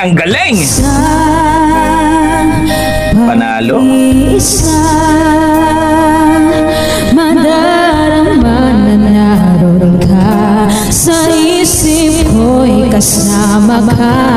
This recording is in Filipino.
Ang galing! Panalo. Isa, madarama na naroon ka sa isip ko'y kasama ka.